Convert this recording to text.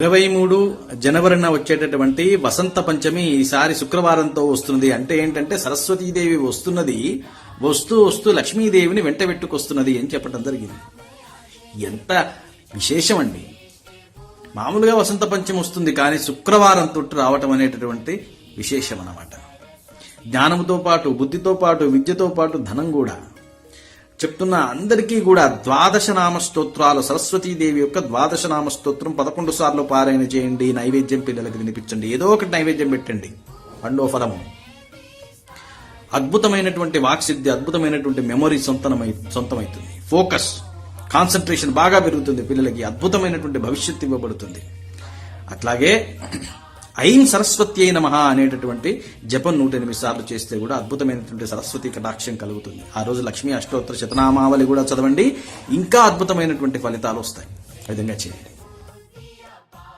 23 జనవరిన వచ్చేటటువంటి వసంత పంచమి ఈసారి శుక్రవారంతో వస్తున్నది. అంటే ఏంటంటే సరస్వతీదేవి వస్తూ లక్ష్మీదేవిని వెంట పెట్టుకొస్తున్నది అని చెప్పడం జరిగింది. ఎంత విశేషం అండి. మామూలుగా వసంత పంచమి వస్తుంది, కానీ శుక్రవారం తొట్టు రావటం అనేటటువంటి విశేషం అన్నమాట. జ్ఞానంతో పాటు, బుద్ధితో పాటు, విద్యతో పాటు ధనం కూడా. చెప్తున్న అందరికీ కూడా 12 నామ స్తోత్రాలు, సరస్వతీదేవి యొక్క 12 నామ స్తోత్రం 11 సార్లు పారాయణ చేయండి. నైవేద్యం పిల్లలకు వినిపించండి. ఏదో ఒకటి నైవేద్యం పెట్టండి. పండో ఫలము. అద్భుతమైనటువంటి వాక్సిద్ధి, అద్భుతమైనటువంటి మెమొరీ సొంతమవుతుంది. ఫోకస్, కాన్సన్ట్రేషన్ బాగా పెరుగుతుంది. పిల్లలకి అద్భుతమైనటువంటి భవిష్యత్తు ఇవ్వబడుతుంది. అట్లాగే ఐం సరస్వతి అయిన నమః అనేటటువంటి జపం 108 సార్లు చేస్తే కూడా అద్భుతమైనటువంటి సరస్వతి కటాక్షం కలుగుతుంది. ఆ రోజు లక్ష్మీ అష్టోత్తర శతనామావళి కూడా చదవండి. ఇంకా అద్భుతమైనటువంటి ఫలితాలు వస్తాయి. ఆ విధంగా చేయండి.